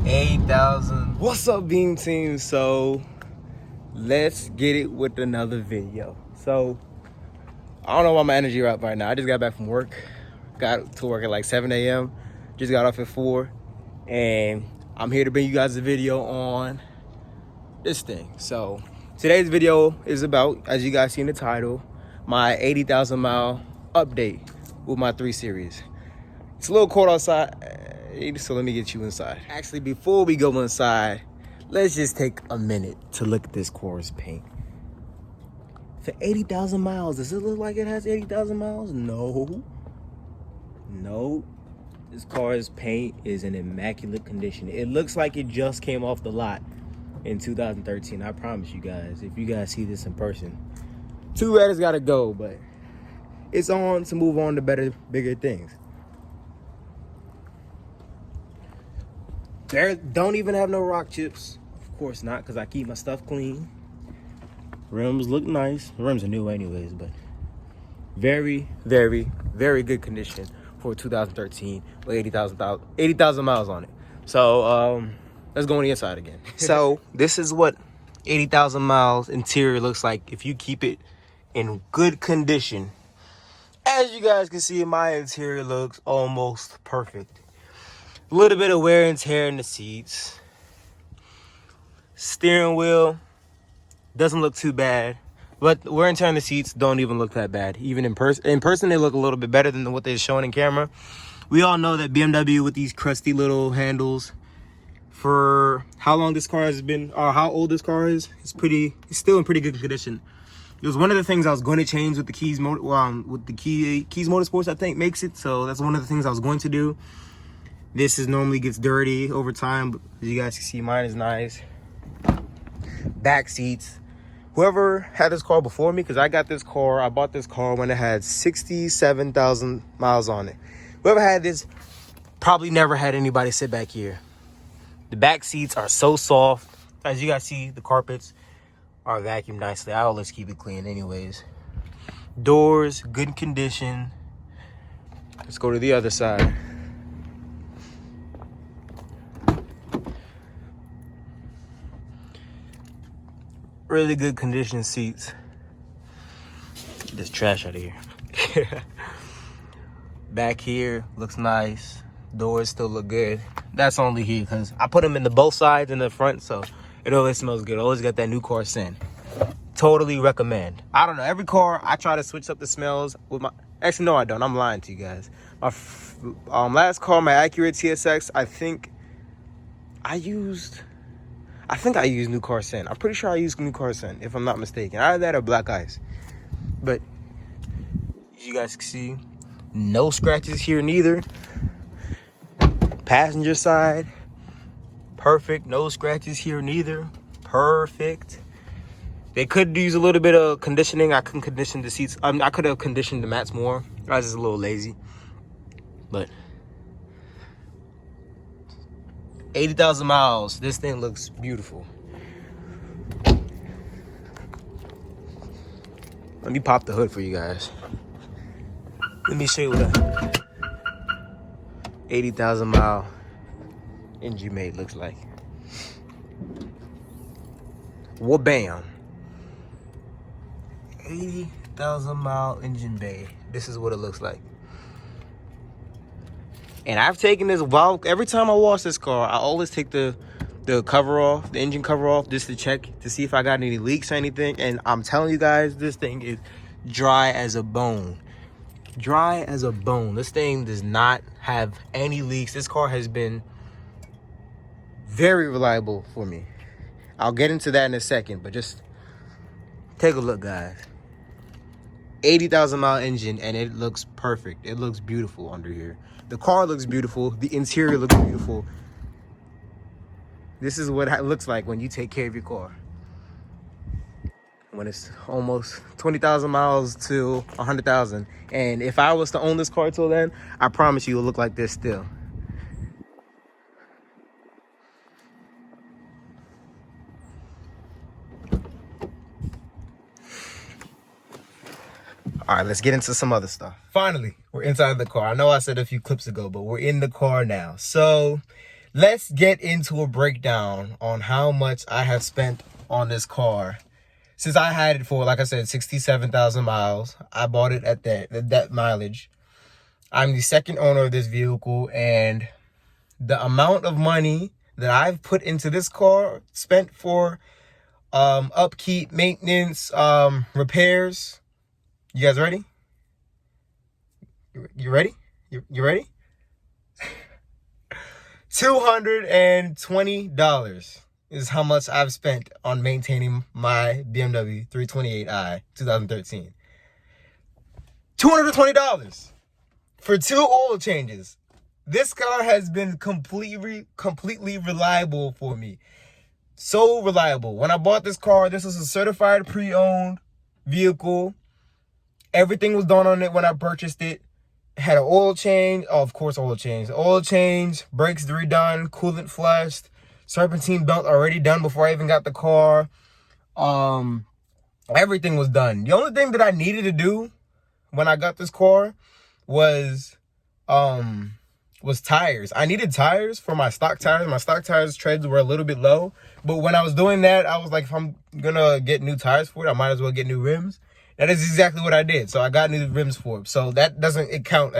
8,000. What's up, Beam Team? So let's get it with another video. So I don't know why my energy right now. I just got back from work. Got to work at like 7 a.m. Just got off at 4. And I'm here to bring you guys a video on this thing. So today's video is about, as you guys see in the title, my 80,000 mile update with my 3 Series. It's a little cold outside, so let me get you inside. Actually, before we go inside, let's just take a minute to look at this car's paint. For 80,000 miles, does it look like it has 80,000 miles? No. No. This car's paint is in immaculate condition. It looks like it just came off the lot in 2013. I promise you guys, if you guys see this in person. Too bad it's gotta go, but it's on to move on to better, bigger things. There don't even have no rock chips. Of course not, because I keep my stuff clean. Rims look nice. The rims are new anyways, but very, very, very good condition for 2013 with 80,000 miles on it. So let's go on the inside again. So this is what 80,000 miles interior looks like if you keep it in good condition. As you guys can see, my interior looks almost perfect. A little bit of wear and tear in the seats. Steering wheel doesn't look too bad, but wear and tear in the seats don't even look that bad. Even in person, they look a little bit better than what they're showing in camera. We all know that BMW with these crusty little handles, for how long this car has been, or how old this car is, it's still in pretty good condition. It was one of the things I was going to change with the Keys Motorsports, I think, makes it. So that's one of the things I was going to do. This normally gets dirty over time, but as you guys can see, mine is nice. Back seats. Whoever had this car before me, because I bought this car when it had 67,000 miles on it. Whoever had this probably never had anybody sit back here. The back seats are so soft. As you guys see, the carpets are vacuumed nicely. I always keep it clean anyways. Doors, good condition. Let's go to the other side. Really good condition seats. Get this trash out of here. Back here looks nice. Doors still look good. That's only here because I put them in both sides and the front, so it always smells good. Always got that new car scent. Totally recommend. I don't know, every car I try to switch up the smells with my. Actually, no, I don't. I'm lying to you guys. My last car, my Acura TSX, I think I used new car scent. I'm pretty sure I used new car scent, if I'm not mistaken. Either that or black ice. But you guys can see, no scratches here neither. Passenger side, perfect. No scratches here neither. Perfect. They could use a little bit of conditioning. I couldn't condition the seats. I could have conditioned the mats more. I was just a little lazy. But 80,000 miles. This thing looks beautiful. Let me pop the hood for you guys. Let me show you what a 80,000 mile engine made looks like. Well, bam. 80,000 mile engine bay. This is what it looks like. And I've taken this every time I wash this car, I always take the cover off, the engine cover off, just to check to see if I got any leaks or anything. And I'm telling you guys, this thing is dry as a bone. Dry as a bone. This thing does not have any leaks. This car has been very reliable for me. I'll get into that in a second, but just take a look, guys. 80,000 mile engine, and it looks perfect. It looks beautiful under here. The car looks beautiful. The interior looks beautiful. This is what it looks like when you take care of your car. When it's almost 20,000 miles to 100,000. And if I was to own this car till then, I promise you it'll look like this still. All right, let's get into some other stuff. Finally, we're inside the car. I know I said a few clips ago, but we're in the car now. So let's get into a breakdown on how much I have spent on this car. Since I had it for, like I said, 67,000 miles. I bought it at that mileage. I'm the second owner of this vehicle, and the amount of money that I've put into this car, spent for upkeep, maintenance, repairs. You guys ready? You ready? You ready? $220 is how much I've spent on maintaining my BMW 328i 2013. $220 for 2 oil changes. This car has been completely reliable for me. So reliable. When I bought this car, this was a certified pre-owned vehicle. Everything was done on it when I purchased it. Had an oil change. Oh, of course, oil change. Brakes redone, coolant flushed, serpentine belt already done before I even got the car. Everything was done. The only thing that I needed to do when I got this car was tires. I needed tires for my stock tires. My stock tires treads were a little bit low, but when I was doing that, I was like, if I'm gonna get new tires for it, I might as well get new rims. That is exactly what I did. So I got new rims for it. So that doesn't count.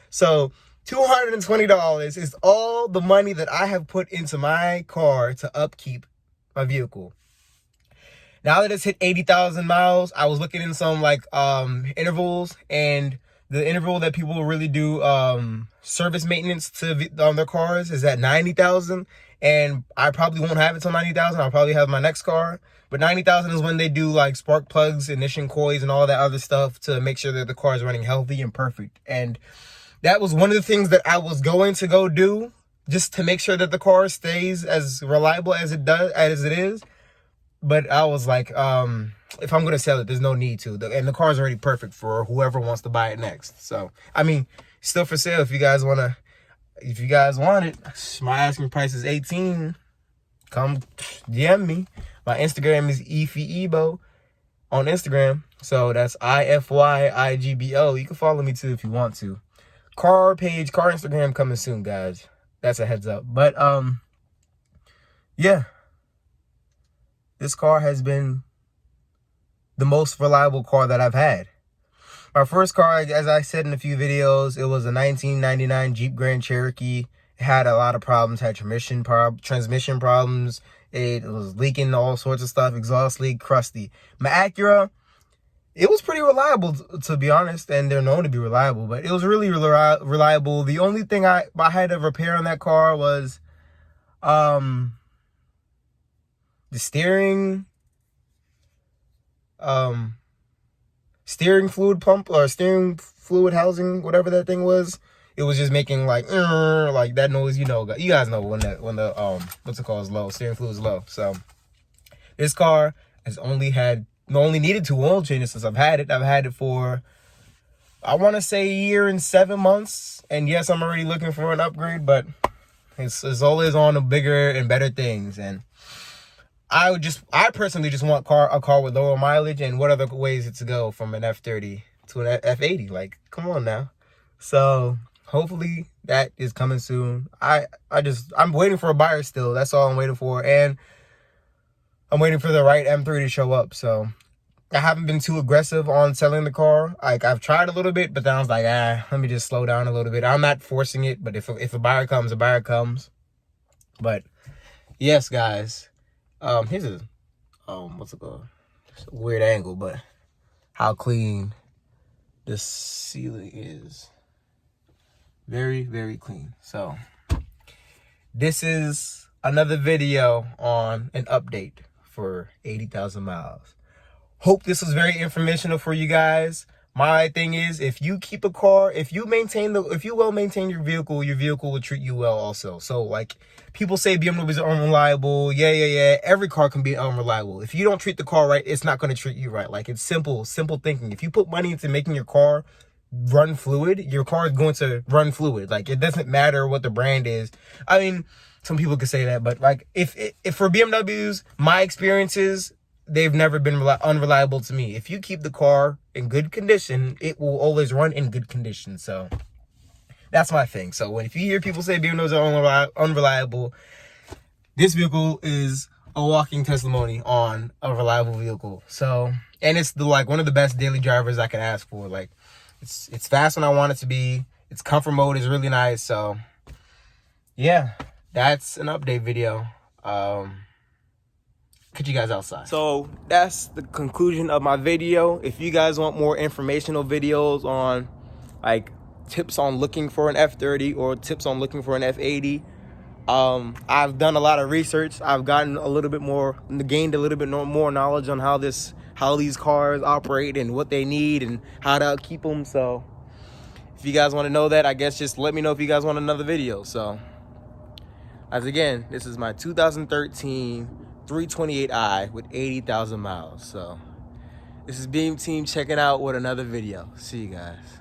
So $220 is all the money that I have put into my car to upkeep my vehicle. Now that it's hit 80,000 miles, I was looking in some like intervals, and the interval that people really do service maintenance to their cars is at 90,000, and I probably won't have it till 90,000. I'll probably have my next car, but 90,000 is when they do like spark plugs, ignition coils, and all that other stuff to make sure that the car is running healthy and perfect. And that was one of the things that I was going to go do, just to make sure that the car stays as reliable as it is. But I was like, if I'm going to sell it, there's no need to. And the car's already perfect for whoever wants to buy it next. So, I mean, still for sale if you guys want it. My asking price is $18. Come DM me. My Instagram is Ifyigbo on Instagram. So that's Ifyigbo. You can follow me too if you want to. Car Instagram coming soon, guys. That's a heads up. But, yeah. This car has been the most reliable car that I've had. My first car, as I said in a few videos, it was a 1999 Jeep Grand Cherokee. It had a lot of problems, had transmission problems. It was leaking all sorts of stuff, exhaust leak, crusty. My Acura, it was pretty reliable, to be honest, and they're known to be reliable, but it was really reliable. The only thing I had to repair on that car was the steering fluid pump, or steering fluid housing, whatever that thing was. It was just making like that noise. You guys know when the what's it called, is low. Steering fluid is low. So this car has only needed 2 oil changes since I've had it. I've had it for, I want to say, a year and 7 months. And yes, I'm already looking for an upgrade, but it's always on the bigger and better things. And I personally just want a car with lower mileage, and what other ways to go from an F30 to an F80? Like, come on now. So hopefully that is coming soon. I'm waiting for a buyer still. That's all I'm waiting for. And I'm waiting for the right M3 to show up. So I haven't been too aggressive on selling the car. Like, I've tried a little bit, but then I was like, let me just slow down a little bit. I'm not forcing it, but if a buyer comes, a buyer comes. But yes, guys. Here's a what's it called? It's a weird angle, but how clean the ceiling is. Very, very clean. So this is another video on an update for 80,000 miles. Hope this was very informational for you guys. My thing is, if you keep a car, if you well maintain your vehicle will treat you well also. So like, people say BMWs are unreliable. Yeah. Every car can be unreliable. If you don't treat the car right, it's not going to treat you right. Like, it's simple thinking. If you put money into making your car run fluid, your car is going to run fluid. Like, it doesn't matter what the brand is. I mean, some people could say that, but like, if for BMWs, my experiences, they've never been unreliable to me. If you keep the car in good condition, it will always run in good condition. So That's my thing. So if you hear people say BMWs are unreliable, this vehicle is a walking testimony on a reliable vehicle. So, and it's one of the best daily drivers I could ask for. Like, it's fast when I want it to be. Its comfort mode is really nice. So, yeah, that's an update video. Catch you guys outside. So that's the conclusion of my video. If you guys want more informational videos on like tips on looking for an F30 or tips on looking for an F80, I've done a lot of research. I've gained a little bit more knowledge on how these cars operate and what they need and how to keep them. So if you guys want to know that, I guess just let me know if you guys want another video. So as again, this is my 2013 328i with 80,000 miles. So this is Beam Team checking out with another video. See you guys.